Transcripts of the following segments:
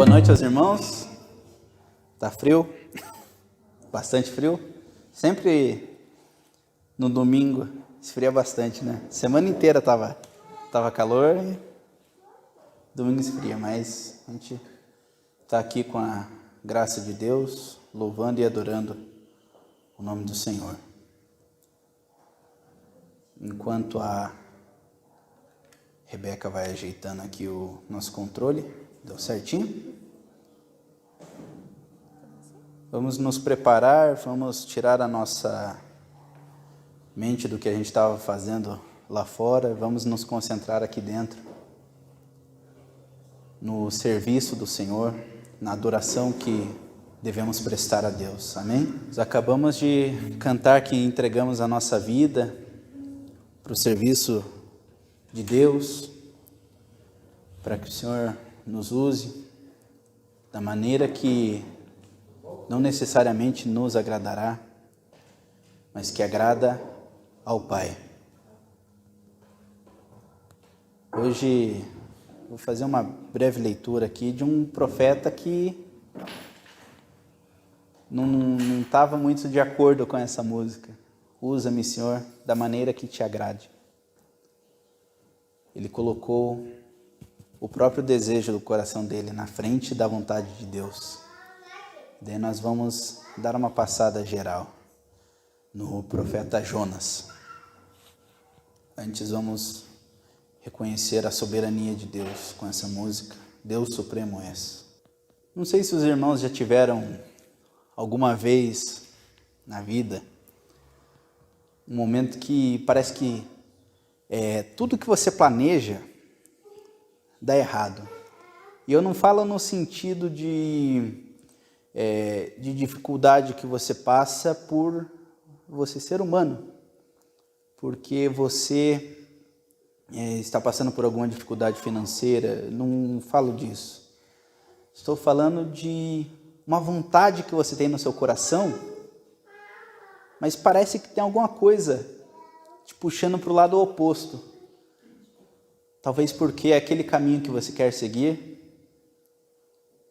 Boa noite aos irmãos. Tá frio? Bastante frio? Sempre no domingo esfria bastante, né? Semana inteira tava calor e domingo esfria, mas a gente tá aqui com a graça de Deus, louvando e adorando o nome do Senhor. Enquanto a Rebeca vai ajeitando aqui o nosso controle, deu certinho? Vamos nos preparar, vamos tirar a nossa mente do que a gente estava fazendo lá fora, vamos nos concentrar aqui dentro, no serviço do Senhor, na adoração que devemos prestar a Deus, amém? Nós acabamos de cantar que entregamos a nossa vida para o serviço de Deus, para que o Senhor nos use da maneira que não necessariamente nos agradará, mas que agrada ao Pai. Hoje vou fazer uma breve leitura aqui de um profeta que não estava muito de acordo com essa música. Usa-me, Senhor, da maneira que te agrade. Ele colocou o próprio desejo do coração dele na frente da vontade de Deus. Daí nós vamos dar uma passada geral no profeta Jonas. Antes vamos reconhecer a soberania de Deus com essa música. Deus Supremo és. Não sei se os irmãos já tiveram alguma vez na vida um momento que parece que tudo que você planeja dá errado. E eu não falo no sentido de dificuldade que você passa por você ser humano, porque você está passando por alguma dificuldade financeira. Não falo disso. Estou falando de uma vontade que você tem no seu coração, mas parece que tem alguma coisa te puxando para o lado oposto. Talvez porque aquele caminho que você quer seguir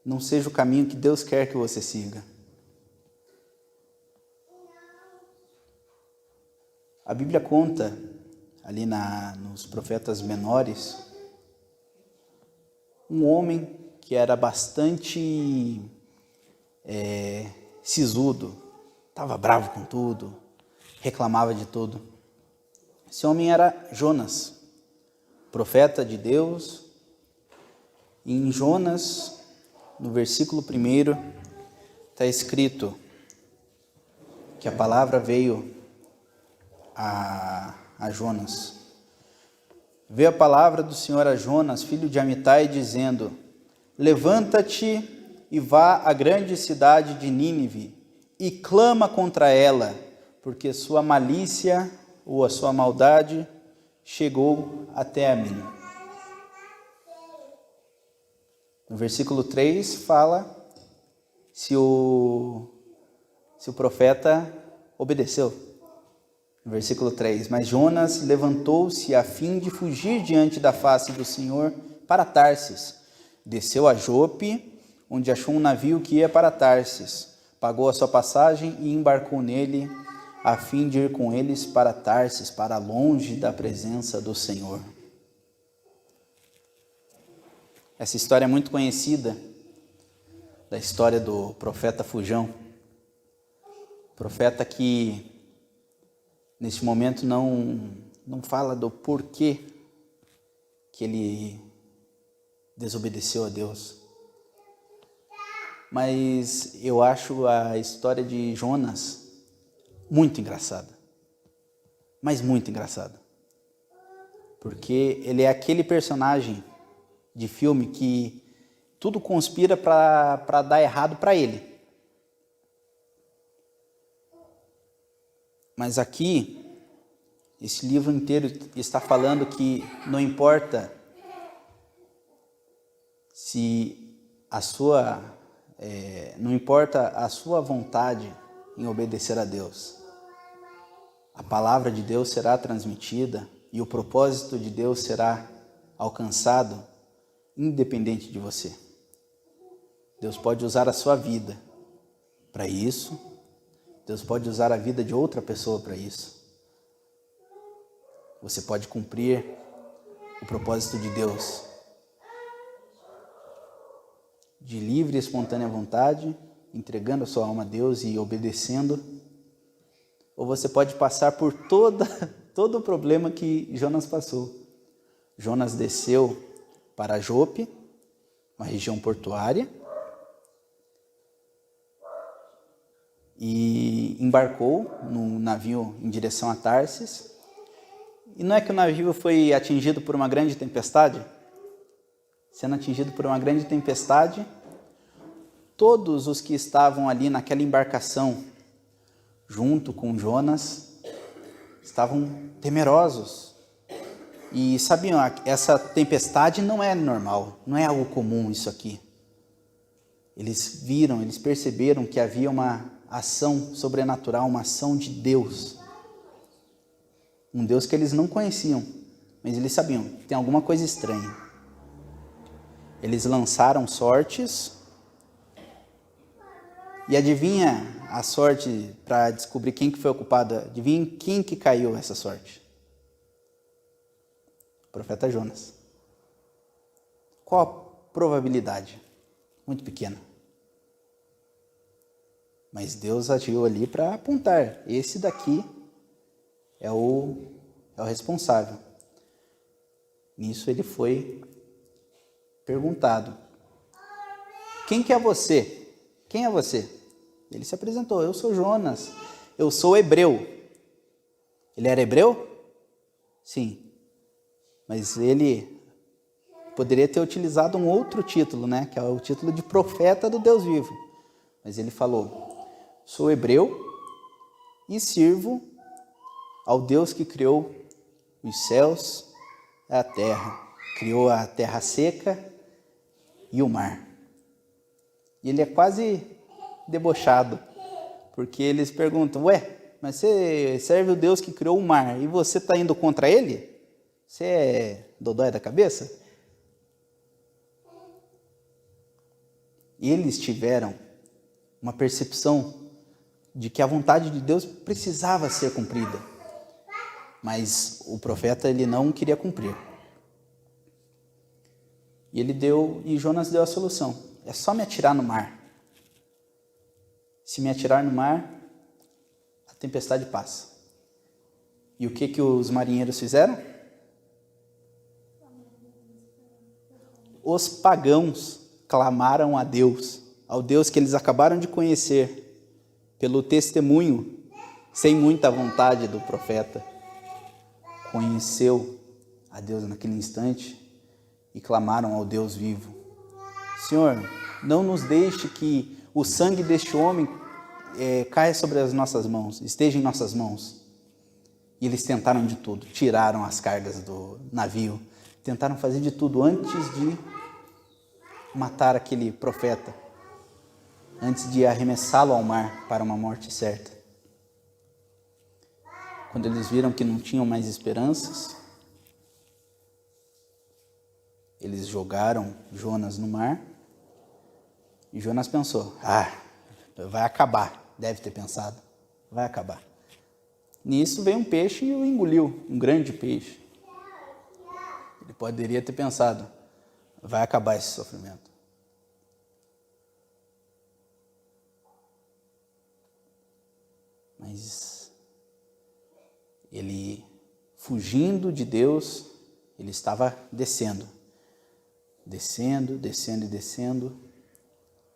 não seja o caminho que Deus quer que você siga. A Bíblia conta, ali nos profetas menores, um homem que era bastante sisudo, estava bravo com tudo, reclamava de tudo. Esse homem era Jonas, profeta de Deus. E em Jonas, no versículo 1, está escrito que a palavra veio a Jonas. Veio a palavra do Senhor a Jonas, filho de Amitai, dizendo: levanta-te e vá à grande cidade de Nínive e clama contra ela, porque sua malícia ou a sua maldade chegou até a mim. No versículo 3 fala se o profeta obedeceu. No versículo 3, mas Jonas levantou-se a fim de fugir diante da face do Senhor para Tarsis. Desceu a Jope, onde achou um navio que ia para Tarsis. Pagou a sua passagem e embarcou nele, a fim de ir com eles para Tarsis, para longe da presença do Senhor. Essa história é muito conhecida, da história do profeta Fujão. Profeta que, neste momento, não fala do porquê que ele desobedeceu a Deus. Mas eu acho a história de Jonas muito engraçada. Mas muito engraçada. Porque ele é aquele personagem de filme que tudo conspira para dar errado para ele. Mas aqui, esse livro inteiro está falando que não importa não importa a sua vontade em obedecer a Deus. A palavra de Deus será transmitida e o propósito de Deus será alcançado independente de você. Deus pode usar a sua vida para isso. Deus pode usar a vida de outra pessoa para isso. Você pode cumprir o propósito de Deus de livre e espontânea vontade, entregando a sua alma a Deus e obedecendo. Ou você pode passar por todo o problema que Jonas passou. Jonas desceu para Jope, uma região portuária, e embarcou num navio em direção a Tarsis. E não é que o navio foi atingido por uma grande tempestade? Sendo atingido por uma grande tempestade, todos os que estavam ali naquela embarcação, junto com Jonas, estavam temerosos. E sabiam, essa tempestade não é normal, não é algo comum isso aqui. Eles viram, eles perceberam que havia uma ação sobrenatural, uma ação de Deus. Um Deus que eles não conheciam, mas eles sabiam, tem alguma coisa estranha. Eles lançaram sortes, e adivinha a sorte para descobrir quem que foi o culpado? Adivinha quem que caiu essa sorte? O profeta Jonas. Qual a probabilidade? Muito pequena. Mas Deus agiu ali para apontar, esse daqui é o responsável. Nisso ele foi perguntado: quem que é você? Quem é você? Ele se apresentou: eu sou Jonas, eu sou hebreu. Ele era hebreu? Sim. Mas ele poderia ter utilizado um outro título, né? Que é o título de profeta do Deus vivo. Mas ele falou: sou hebreu e sirvo ao Deus que criou os céus e a terra. Criou a terra seca e o mar. E ele é quase debochado, porque eles perguntam: ué, mas você serve o Deus que criou o mar e você está indo contra ele? Você é dodói da cabeça? E eles tiveram uma percepção de que a vontade de Deus precisava ser cumprida, mas o profeta ele não queria cumprir. E Jonas deu a solução: é só me atirar no mar. Se me atirar no mar, a tempestade passa. E o que os marinheiros fizeram? Os pagãos clamaram a Deus, ao Deus que eles acabaram de conhecer, pelo testemunho, sem muita vontade do profeta. Conheceu a Deus naquele instante e clamaram ao Deus vivo: Senhor, não nos deixe que o sangue deste homem caia sobre as nossas mãos, esteja em nossas mãos. E eles tentaram de tudo, tiraram as cargas do navio, tentaram fazer de tudo antes de matar aquele profeta, antes de arremessá-lo ao mar para uma morte certa. Quando eles viram que não tinham mais esperanças, eles jogaram Jonas no mar, e Jonas pensou: vai acabar, deve ter pensado, vai acabar. Nisso veio um peixe e o engoliu, um grande peixe. Ele poderia ter pensado: vai acabar esse sofrimento. Mas ele, fugindo de Deus, ele estava descendo,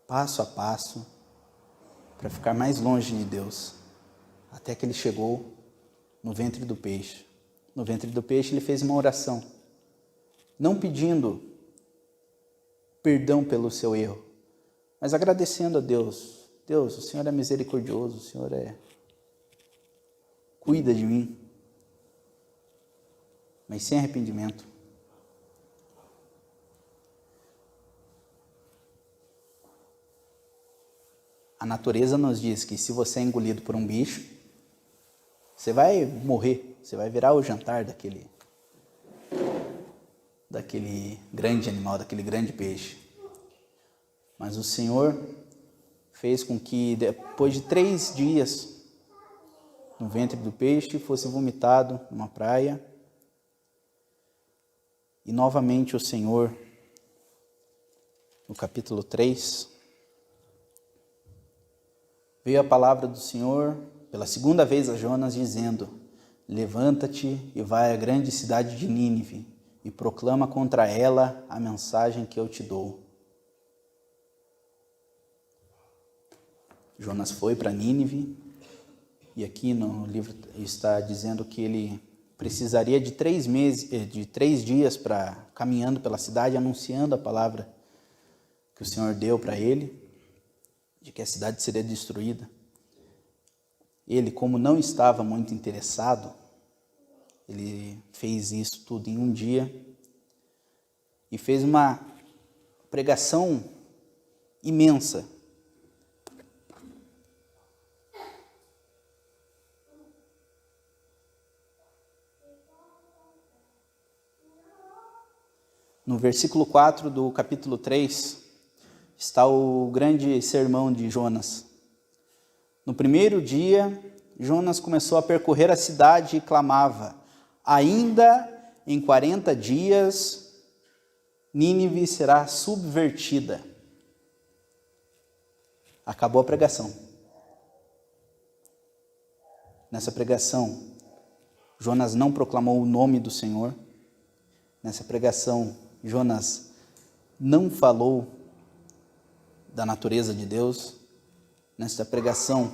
passo a passo, para ficar mais longe de Deus, até que ele chegou no ventre do peixe. No ventre do peixe ele fez uma oração, não pedindo perdão pelo seu erro, mas agradecendo a Deus: Deus, o Senhor é misericordioso, o Senhor cuida de mim, mas sem arrependimento. A natureza nos diz que se você é engolido por um bicho, você vai morrer, você vai virar o jantar daquele grande animal, daquele grande peixe. Mas o Senhor fez com que, depois de 3 dias no ventre do peixe, fosse vomitado numa praia. E novamente o Senhor, no capítulo 3, veio a palavra do Senhor pela segunda vez a Jonas, dizendo: levanta-te e vai à grande cidade de Nínive e proclama contra ela a mensagem que eu te dou. Jonas foi para Nínive, e aqui no livro está dizendo que ele precisaria de 3 dias caminhando pela cidade, anunciando a palavra que o Senhor deu para ele, de que a cidade seria destruída. Ele, como não estava muito interessado, ele fez isso tudo em um dia e fez uma pregação imensa. No versículo 4 do capítulo 3, está o grande sermão de Jonas. No primeiro dia, Jonas começou a percorrer a cidade e clamava: ainda em 40 dias, Nínive será subvertida. Acabou a pregação. Nessa pregação, Jonas não proclamou o nome do Senhor. Nessa pregação, Jonas não falou da natureza de Deus. Nessa pregação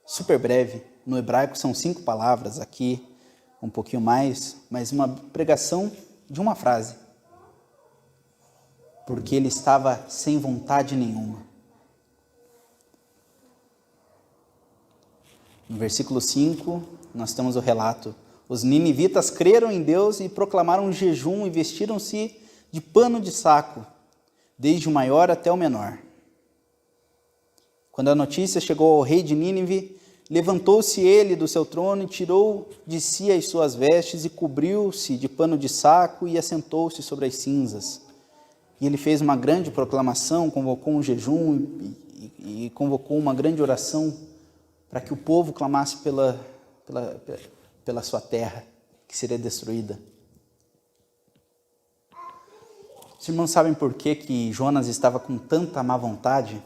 super breve, no hebraico são 5 palavras, aqui um pouquinho mais, mas uma pregação de uma frase. Porque ele estava sem vontade nenhuma. No versículo 5, nós temos o relato: os ninivitas creram em Deus e proclamaram um jejum e vestiram-se de pano de saco, desde o maior até o menor. Quando a notícia chegou ao rei de Nínive, levantou-se ele do seu trono e tirou de si as suas vestes e cobriu-se de pano de saco e assentou-se sobre as cinzas. E ele fez uma grande proclamação, convocou um jejum e convocou uma grande oração para que o povo clamasse pela sua terra, que seria destruída. Os irmãos sabem por que Jonas estava com tanta má vontade?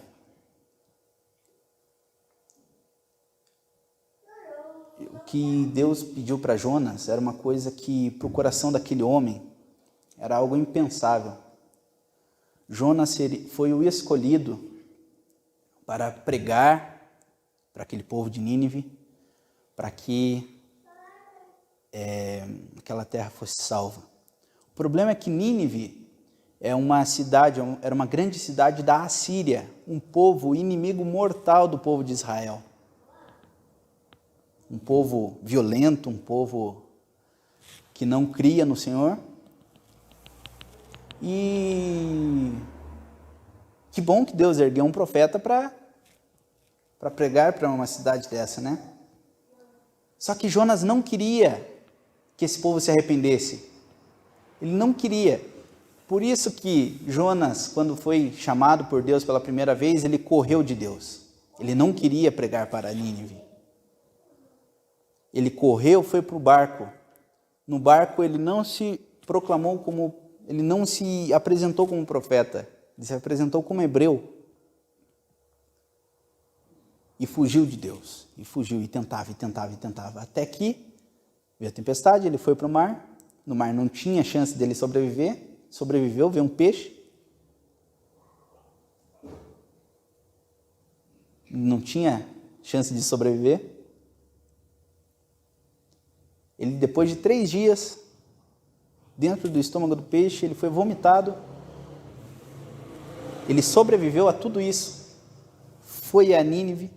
O que Deus pediu para Jonas era uma coisa que, para o coração daquele homem, era algo impensável. Jonas foi o escolhido para pregar para aquele povo de Nínive, para que aquela terra fosse salva. O problema é que Nínive era uma grande cidade da Assíria, um povo inimigo mortal do povo de Israel. Um povo violento, um povo que não cria no Senhor. E que bom que Deus ergueu um profeta para pregar para uma cidade dessa, né? Só que Jonas não queria que esse povo se arrependesse. Ele não queria. Por isso que Jonas, quando foi chamado por Deus pela primeira vez, ele correu de Deus. Ele não queria pregar para Nínive. Ele correu, foi para o barco. No barco ele não se ele não se apresentou como profeta. Ele se apresentou como hebreu. E fugiu de Deus. E fugiu, e tentava. Até que veio a tempestade, ele foi para o mar. No mar não tinha chance dele sobreviver. Sobreviveu, veio um peixe. Não tinha chance de sobreviver. Ele, depois de 3 dias, dentro do estômago do peixe, ele foi vomitado. Ele sobreviveu a tudo isso. Foi a Nínive.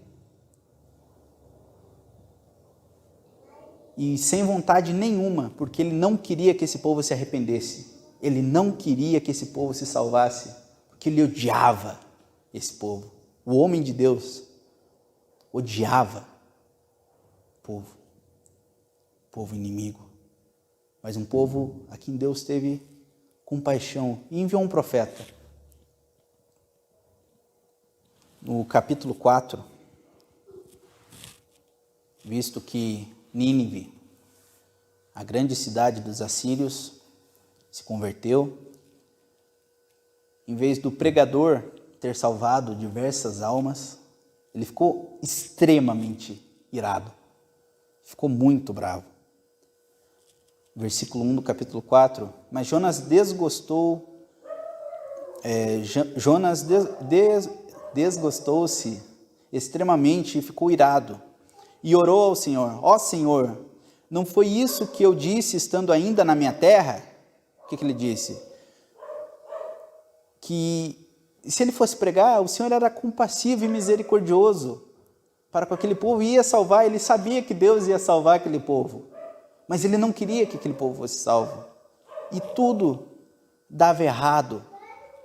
E sem vontade nenhuma, porque ele não queria que esse povo se arrependesse. Ele não queria que esse povo se salvasse, porque ele odiava esse povo. O homem de Deus odiava o povo inimigo. Mas um povo a quem Deus teve compaixão e enviou um profeta. no capítulo 4, visto que Nínive, a grande cidade dos assírios, se converteu, em vez do pregador ter salvado diversas almas, ele ficou extremamente irado, ficou muito bravo. Versículo 1 do capítulo 4, mas Jonas desgostou-se extremamente e ficou irado, e orou ao Senhor: ó Senhor, não foi isso que eu disse estando ainda na minha terra? O que ele disse? Que se ele fosse pregar, o Senhor era compassivo e misericordioso para com aquele povo e ia salvar. Ele sabia que Deus ia salvar aquele povo, mas ele não queria que aquele povo fosse salvo. E tudo dava errado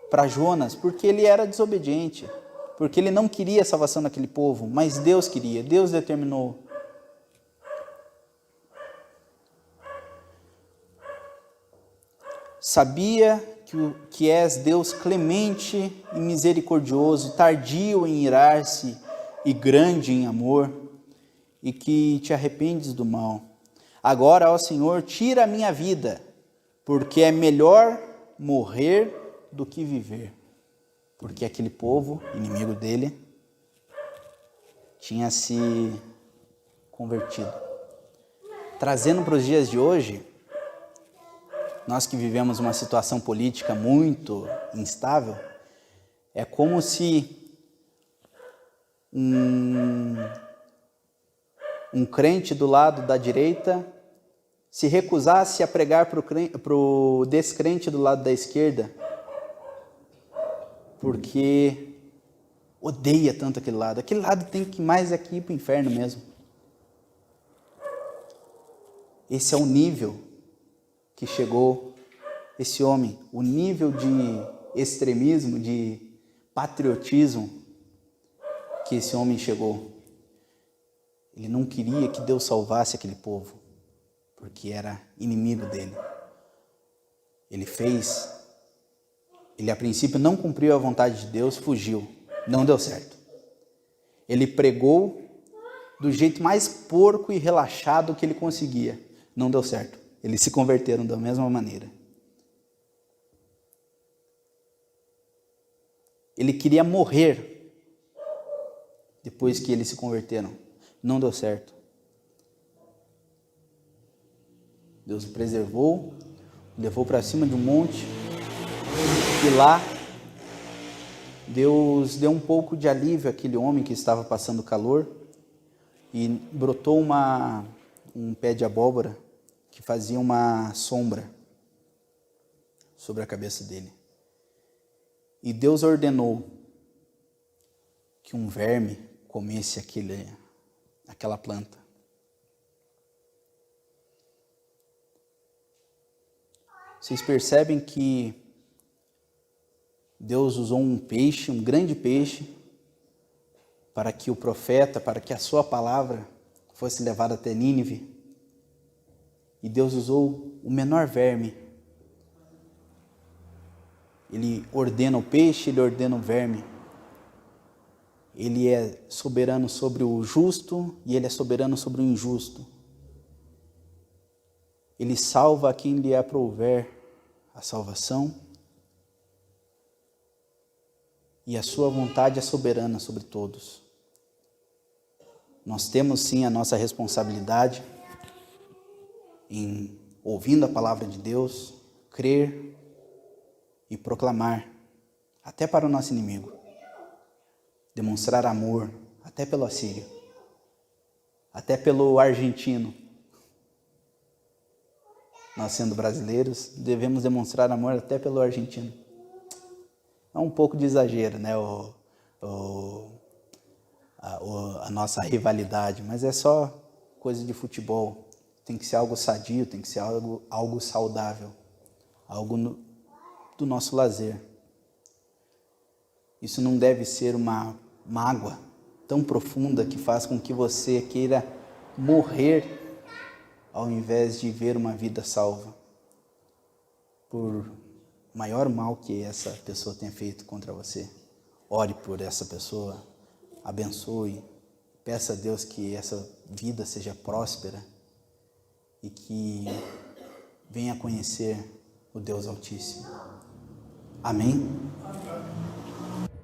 para Jonas, porque ele era desobediente, porque ele não queria a salvação daquele povo, mas Deus queria, Deus determinou. Sabia que és Deus clemente e misericordioso, tardio em irar-se e grande em amor, e que te arrependes do mal. Agora, ó Senhor, tira a minha vida, porque é melhor morrer do que viver. Porque aquele povo, inimigo dele, tinha se convertido. Trazendo para os dias de hoje, nós que vivemos uma situação política muito instável, é como se um crente do lado da direita se recusasse a pregar para o descrente do lado da esquerda, porque odeia tanto aquele lado. Aquele lado tem que mais aqui ir para o inferno mesmo. Esse é o nível que chegou esse homem, o nível de extremismo, de patriotismo que esse homem chegou. Ele não queria que Deus salvasse aquele povo, porque era inimigo dele. Ele a princípio não cumpriu a vontade de Deus, fugiu, não deu certo. Ele pregou do jeito mais porco e relaxado que ele conseguia, não deu certo. Eles se converteram da mesma maneira. Ele queria morrer depois que eles se converteram, não deu certo. Deus o preservou, levou para cima de um monte, e lá Deus deu um pouco de alívio àquele homem que estava passando calor, e brotou um pé de abóbora que fazia uma sombra sobre a cabeça dele. E Deus ordenou que um verme comesse aquela planta. Vocês percebem que Deus usou um peixe, um grande peixe, para que o profeta, para que a sua palavra fosse levada até Nínive. E Deus usou o menor verme. Ele ordena o peixe, ele ordena o verme. Ele é soberano sobre o justo e ele é soberano sobre o injusto. Ele salva a quem lhe aprouver a salvação. E a sua vontade é soberana sobre todos. Nós temos sim a nossa responsabilidade em, ouvindo a palavra de Deus, crer e proclamar, até para o nosso inimigo. Demonstrar amor, até pelo assírio, até pelo argentino. Nós, sendo brasileiros, devemos demonstrar amor até pelo argentino. É um pouco de exagero, né? A nossa rivalidade, mas é só coisa de futebol. Tem que ser algo sadio, tem que ser algo saudável, algo do nosso lazer. Isso não deve ser uma mágoa tão profunda que faz com que você queira morrer ao invés de ver uma vida salva, por maior mal que essa pessoa tenha feito contra você ore por essa pessoa, abençoe, peça a Deus que essa vida seja próspera e que venha conhecer o Deus Altíssimo. Amém?